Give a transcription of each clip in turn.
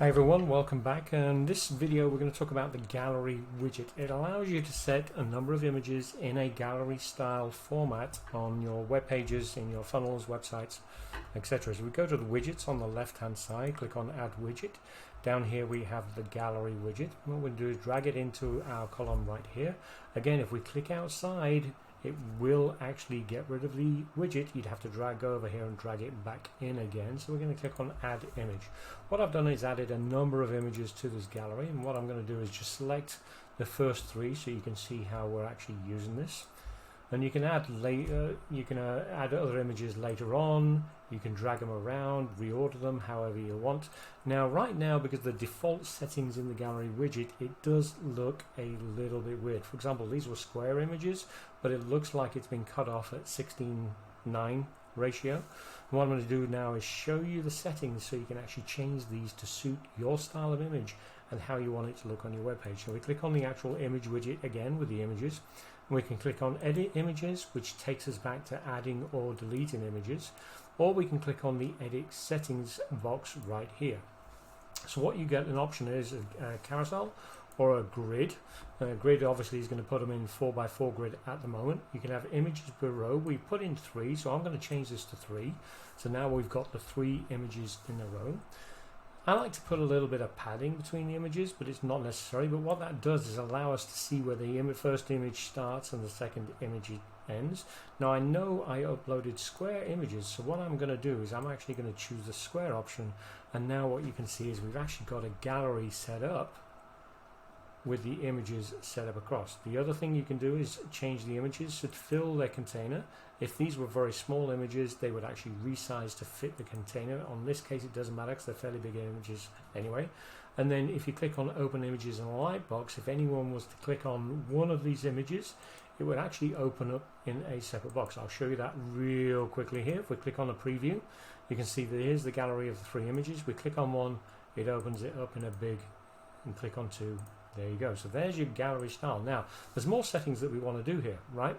Hi everyone, welcome back. In this video we're going to talk about the Gallery Widget. It allows you to set a number of images in a gallery style format on your web pages, in your funnels, websites, etc. So we go to the widgets on the left hand side, click on Add Widget. Down here we have the Gallery Widget. What we'll do is drag it into our column right here. Again, if we click outside, it will actually get rid of the widget. You'd have to drag over here and drag it back in again. So we're going to click on Add Image. What I've done is added a number of images to this gallery, and what I'm going to do is just select the first three so you can see how we're actually using this. And you can add add other images later on. You can drag them around, reorder them however you want. Now, right now, because the default settings in the Gallery Widget, it does look a little bit weird. For example, these were square images, but it looks like it's been cut off at 16:9 ratio. And what I'm going to do now is show you the settings so you can actually change these to suit your style of image and how you want it to look on your web page. So we click on the actual image widget again with the images. We can click on Edit Images, which takes us back to adding or deleting images, or we can click on the Edit Settings box right here. So what you get an option is a carousel or a grid. Grid obviously is going to put them in 4x4 grid at the moment. You can have images per row. We put in 3, so I'm going to change this to 3. So now we've got the 3 images in a row. I like to put a little bit of padding between the images, but it's not necessary. But what that does is allow us to see where the first image starts and the second image ends. Now I know I uploaded square images, so what I'm going to do is I'm actually going to choose the square option, and now what you can see is we've actually got a gallery set up with the images set up across. The other thing you can do is change the images to fill their container. If these were very small images, they would actually resize to fit the container. On this case it doesn't matter because they're fairly big images anyway. And then if you click on Open Images in a Lightbox, if anyone was to click on one of these images, it would actually open up in a separate box. I'll show you that real quickly here. If we click on a preview, you can see that here's the gallery of the 3 images. We click on one, it opens it up in a big, and click on 2. There you go. So there's your gallery style. Now, there's more settings that we want to do here, right?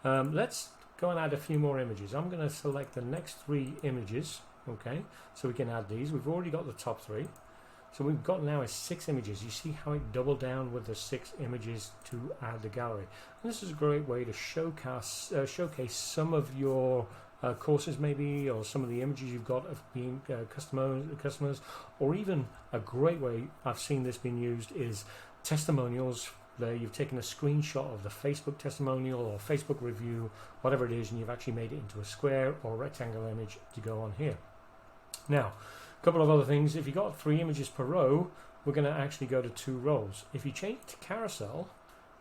Let's go and add a few more images. I'm going to select the next 3 images, okay? So we can add these. We've already got the top 3. So we've got now 6 images. You see how it doubled down with the 6 images to add the gallery. And this is a great way to showcase some of your courses maybe, or some of the images you've got of being customers, or even a great way I've seen this being used is testimonials. There you've taken a screenshot of the Facebook testimonial or Facebook review, whatever it is, and you've actually made it into a square or rectangle image to go on here. Now, a couple of other things. If you've got 3 images per row, we're going to actually go to 2 rows. If you change it to carousel,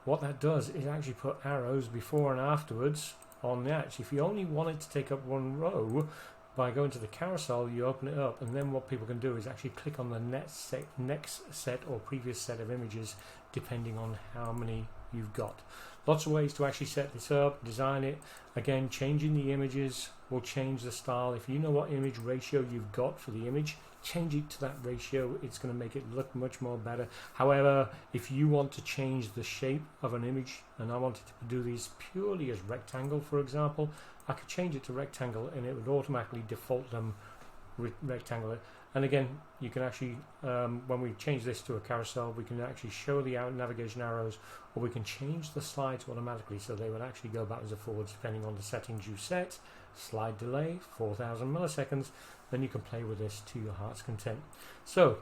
what that does is actually put arrows before and afterwards on that. So if you only wanted to take up 1 row, by going to the carousel, you open it up, and then what people can do is actually click on the next set or previous set of images, depending on how many you've got. Lots of ways to actually set this up, design it. Again, changing the images will change the style. If you know what image ratio you've got for the image, change it to that ratio. It's going to make it look much more better. However, if you want to change the shape of an image, and I wanted to do these purely as rectangle, for example, I could change it to rectangle and it would automatically default them rectangle. And again, you can actually, when we change this to a carousel, we can actually show the navigation arrows, or we can change the slides automatically, so they would actually go backwards or forwards depending on the settings you set. Slide delay 4,000 milliseconds. Then you can play with this to your heart's content. So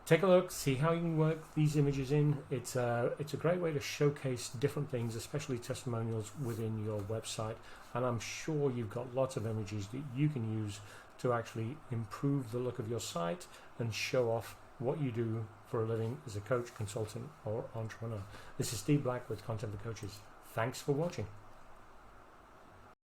take a look, see how you can work these images in. It's a great way to showcase different things, especially testimonials within your website. And I'm sure you've got lots of images that you can use to actually improve the look of your site and show off what you do for a living as a coach, consultant, or entrepreneur. This is Steve Black with Content for Coaches. Thanks for watching.